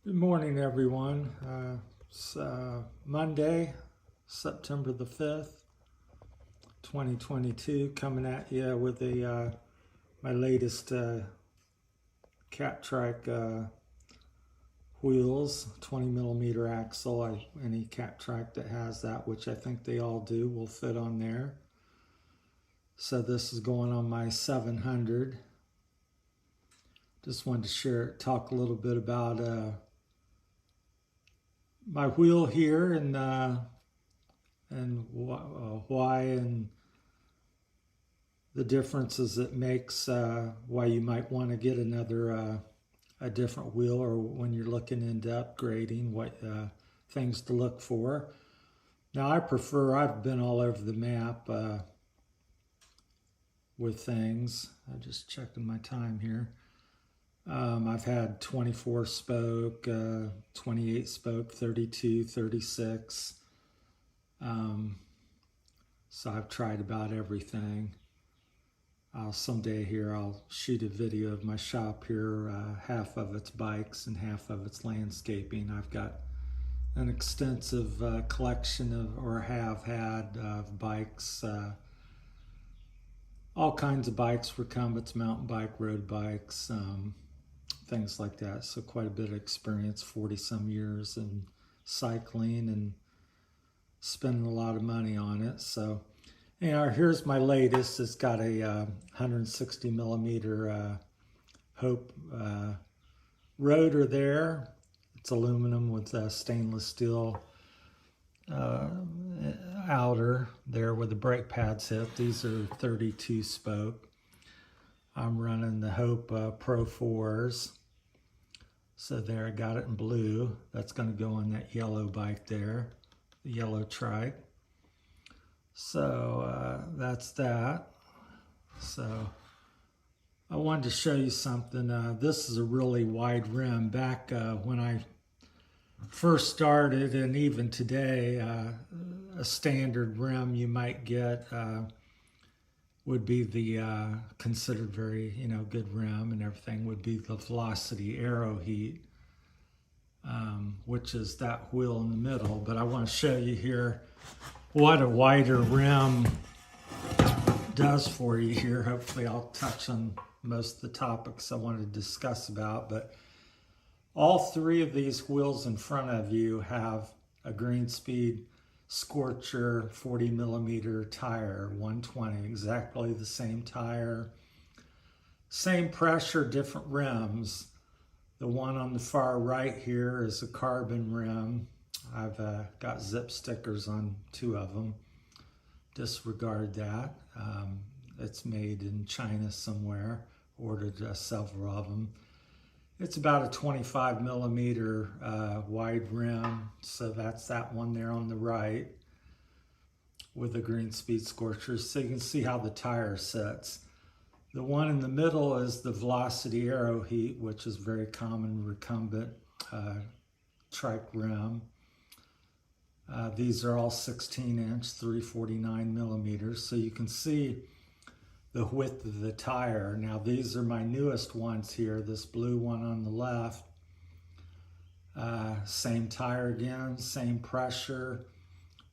Good morning, everyone. It's Monday, September the 5th, 2022, coming at you with my latest Catrike wheels, 20 millimeter axle. Any Catrike that has that, which I think they all do, will fit on there. So this is going on my 700. Just wanted to talk a little bit about my wheel here and why and the differences it makes, why you might want to get a different wheel, or when you're looking into upgrading, what things to look for. Now I've been all over the map with things. I'm just checking my time here. I've had 24 spoke, 28 spoke, 32, 36. So I've tried about everything. Someday here I'll shoot a video of my shop here. Half of it's bikes and half of it's landscaping. I've got an extensive collection or have had, of bikes. All kinds of bikes, recumbents, mountain bike, road bikes, things like that. So quite a bit of experience, 40 some years in cycling and spending a lot of money on it. So here's my latest. It's got a 160 millimeter Hope rotor there. It's aluminum with a stainless steel outer there where the brake pads hit. These are 32 spoke. I'm running the Hope Pro 4s. So there, I got it in blue. That's going to go on that yellow bike there, the yellow trike. So that's that. So I wanted to show you something. This is a really wide rim. Back when I first started, and even today, a standard rim you might get would be the considered very good rim and everything, would be the Velocity Aero Heat, which is that wheel in the middle. But I want to show you here what a wider rim does for you here. Hopefully I'll touch on most of the topics I wanted to discuss about, but all three of these wheels in front of you have a Greenspeed Scorcher 40 millimeter tire, 120, exactly the same tire, same pressure, different rims. The one on the far right here is a carbon rim. I've got zip stickers on 2 of them. Disregard that. It's made in China somewhere. Ordered several of them. It's about a 25 millimeter wide rim, so that's that one there on the right with the Greenspeed Scorchers. So you can see how the tire sits. The one in the middle is the Velocity Aero Heat, which is very common recumbent trike rim. These are all 16-inch, 349 millimeters, so you can see the width of the tire. Now these are my newest ones here. This blue one on the left, same tire again, same pressure,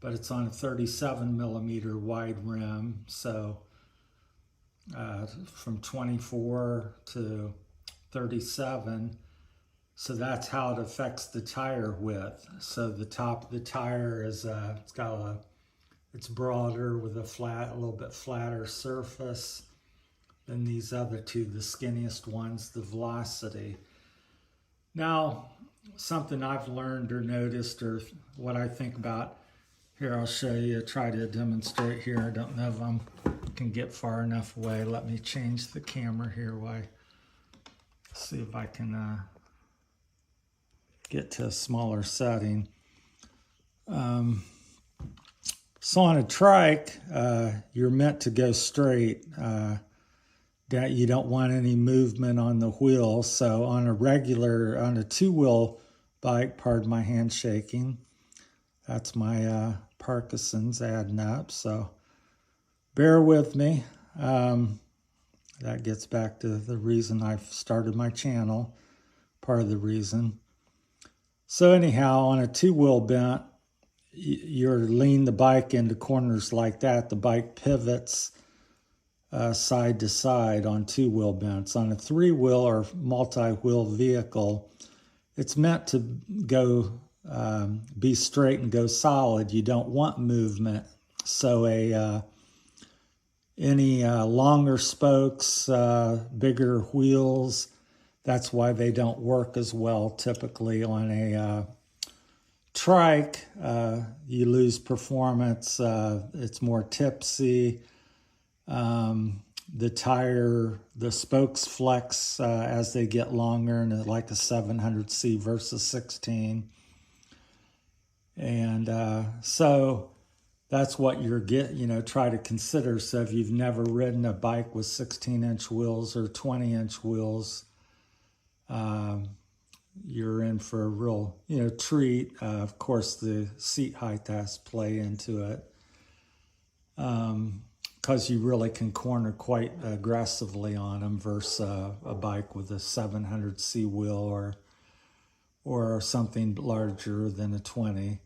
but it's on a 37 millimeter wide rim. So from 24 to 37. So that's how it affects the tire width. So the top of the tire is it's broader with a little bit flatter surface than these other two, the skinniest ones, the Velocity. Now, something I've learned or noticed, or what I think about, here I'll show you, try to demonstrate here. I don't know if I can get far enough away. Let me change the camera here. See if I can get to a smaller setting. So on a trike, you're meant to go straight. That you don't want any movement on the wheel. So on a two-wheel bike, pardon my hand shaking, that's my Parkinson's adding up. So bear with me. That gets back to the reason I've started my channel, part of the reason. So anyhow, on a two-wheel bent, you're lean the bike into corners like that. The bike pivots side to side on two-wheel bents. On a three-wheel or multi-wheel vehicle, it's meant to go be straight and go solid. You don't want movement. So any longer spokes, bigger wheels, that's why they don't work as well typically on a trike. You lose performance. It's more tipsy. The spokes flex as they get longer, and like a 700C versus 16. And so that's what try to consider. So if you've never ridden a bike with 16-inch wheels or 20-inch wheels, you're in for a real, treat. Of course, the seat height has to play into it. Because you really can corner quite aggressively on them versus a bike with a 700C wheel or something larger than a 20.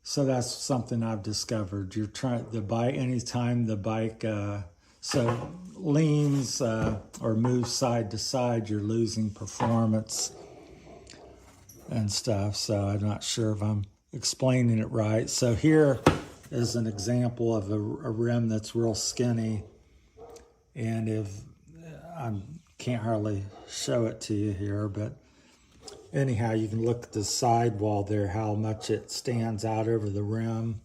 So that's something I've discovered. You're trying anytime the bike leans or moves side to side, you're losing performance and stuff. So I'm not sure if I'm explaining it right. So here is an example of a rim that's real skinny, and if I can't hardly show it to you here, but anyhow, you can look at the sidewall there, how much it stands out over the rim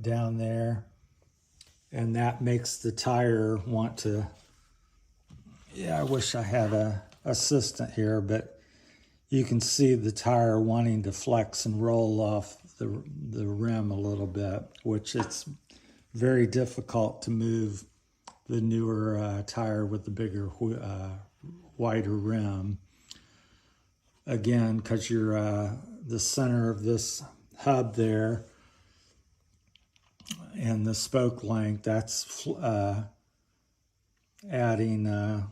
down there, and that makes the tire want to, I wish I had a assistant here, but you can see the tire wanting to flex and roll off the rim a little bit, which it's very difficult to move the newer tire with the bigger, wider rim. Again, because you're the center of this hub there and the spoke length, that's adding,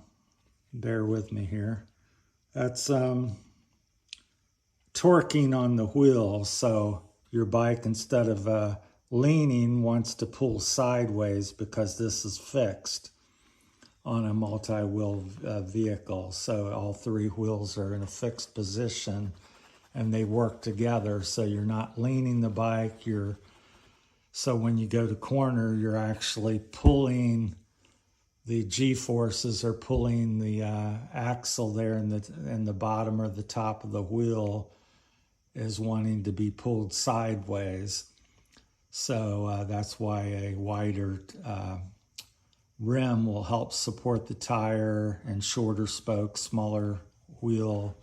bear with me here, that's torquing on the wheels. So your bike, instead of leaning, wants to pull sideways because this is fixed on a multi-wheel vehicle. So all three wheels are in a fixed position and they work together. So you're not leaning the bike. So when you go to corner, you're actually pulling, the G-forces are pulling the axle there, and the bottom or the top of the wheel is wanting to be pulled sideways. So that's why a wider rim will help support the tire, and shorter spokes, smaller wheel,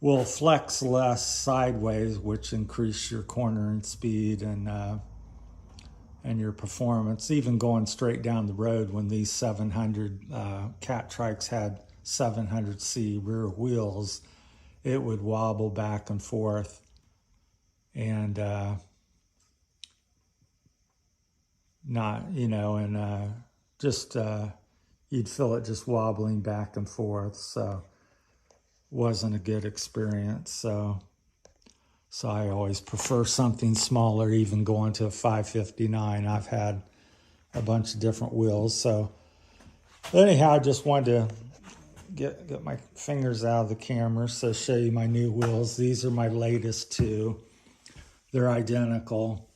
will flex less sideways, which increase your cornering speed and your performance. Even going straight down the road, when these 700 Catrikes had 700C rear wheels, it would wobble back and forth, and you'd feel it just wobbling back and forth. So wasn't a good experience. So I always prefer something smaller, even going to a 559. I've had a bunch of different wheels. So anyhow, I just wanted to get my fingers out of the camera, so show you my new wheels. These are my latest two. They're identical,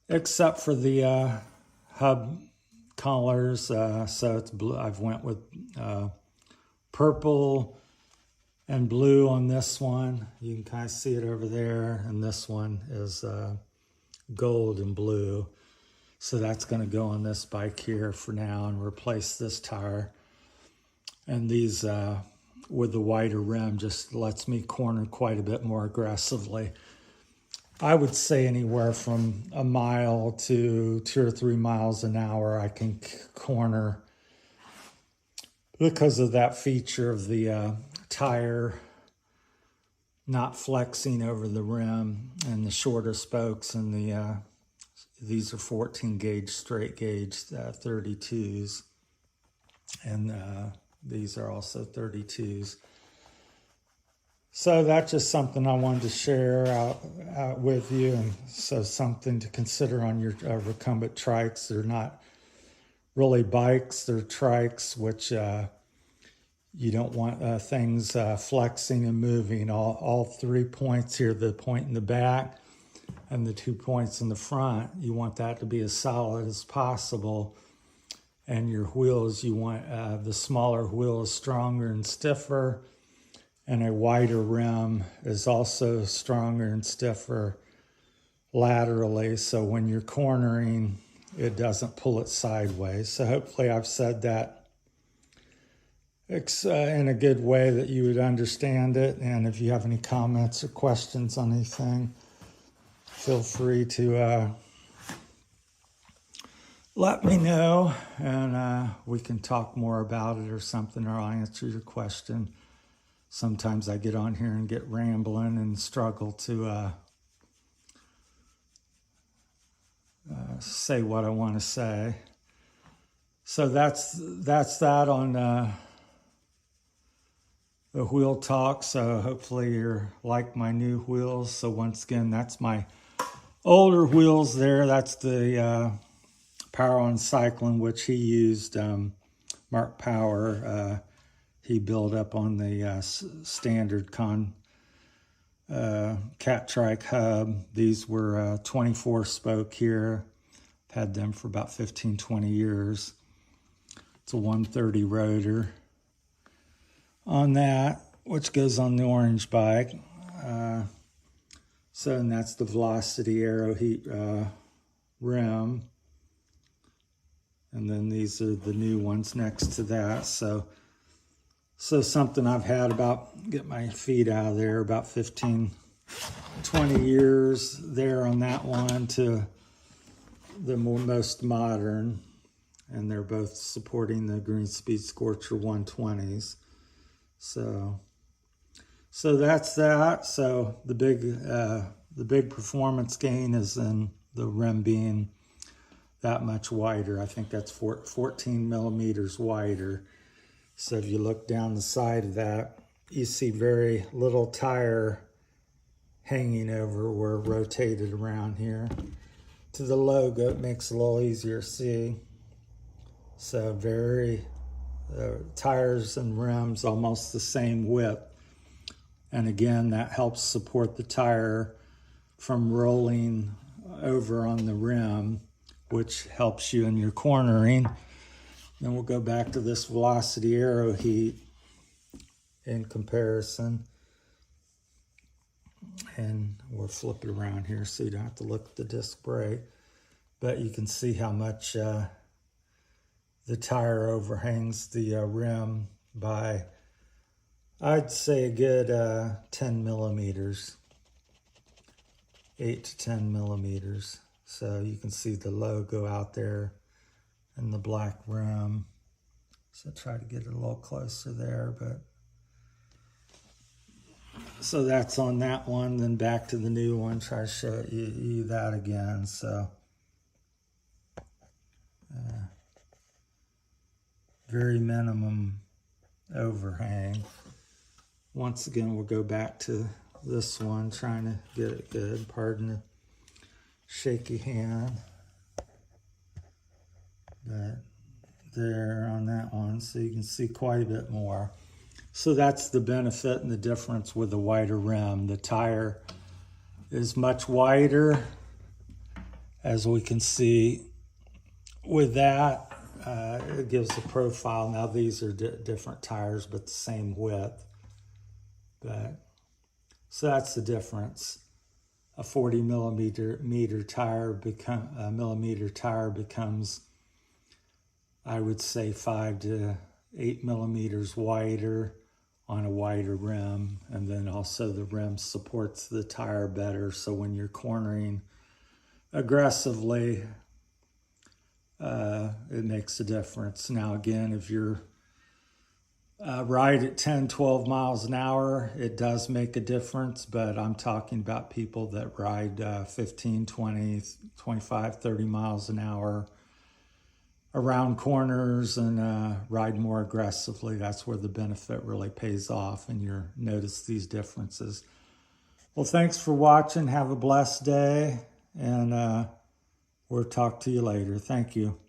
except for the hub colors. So it's blue. I've went with purple and blue on this one. You can kind of see it over there. And this one is gold and blue. So that's going to go on this bike here for now and replace this tire. And these with the wider rim just lets me corner quite a bit more aggressively. I would say anywhere from a mile to 2 or 3 miles an hour I can corner, because of that feature of the tire not flexing over the rim and the shorter spokes, and these are 14 gauge straight gauge 32s, and these are also 32s. So that's just something I wanted to share out with you, and so something to consider on your recumbent trikes. They're not really bikes, they're trikes, which you don't want things flexing and moving. All 3 points here, the point in the back and the 2 points in the front, you want that to be as solid as possible. And your wheels, you want the smaller wheel is stronger and stiffer, and a wider rim is also stronger and stiffer laterally, so when you're cornering, it doesn't pull it sideways. So hopefully I've said that in a good way that you would understand it. And if you have any comments or questions on anything, feel free to let me know, and we can talk more about it or something, or I'll answer your question. Sometimes I get on here and get rambling and struggle to say what I want to say. So that's that on the wheel talk. So hopefully you're like my new wheels. So once again, that's my older wheels there. That's the Power on Cycling, which he used, Mark Power. He built up on the standard Catrike hub. These were 24 spoke here. I've had them for about 15, 20 years. It's a 130 rotor on that, which goes on the orange bike. And that's the Velocity Aero Heat rim. And then these are the new ones next to that. So something I've had about, get my feet out of there, about 15, 20 years there on that one to the most modern. And they're both supporting the Green Speed Scorcher 120s. So that's that. So the big performance gain is in the rim being that much wider. I think that's 14 millimeters wider. So if you look down the side of that, you see very little tire hanging over where rotated around here. To the logo, it makes it a little easier to see. So tires and rims almost the same width. And again, that helps support the tire from rolling over on the rim, which helps you in your cornering. Then we'll go back to this Velocity Aero Heat in comparison. And we'll flip it around here so you don't have to look at the disc brake. But you can see how much the tire overhangs the rim by, I'd say, a good 10 millimeters. 8 to 10 millimeters. So you can see the logo out there and the black rim. So try to get it a little closer there, but so that's on that one. Then back to the new one, try to show you that again. So very minimum overhang. Once again, we'll go back to this one, trying to get it good. Pardon the shaky hand. But there on that one, so you can see quite a bit more. So that's the benefit and the difference with the wider rim. The tire is much wider, as we can see with that. It gives a profile. Now these are different tires, but the same width. So that's the difference. A 40 millimeter tire becomes, I would say, 5 to 8 millimeters wider on a wider rim. And then also the rim supports the tire better. So when you're cornering aggressively, it makes a difference. Now again, if you're ride at 10, 12 miles an hour, it does make a difference, but I'm talking about people that ride 15, 20, 25, 30 miles an hour around corners and ride more aggressively. That's where the benefit really pays off, and you notice these differences. Well, thanks for watching. Have a blessed day, and we'll talk to you later. Thank you.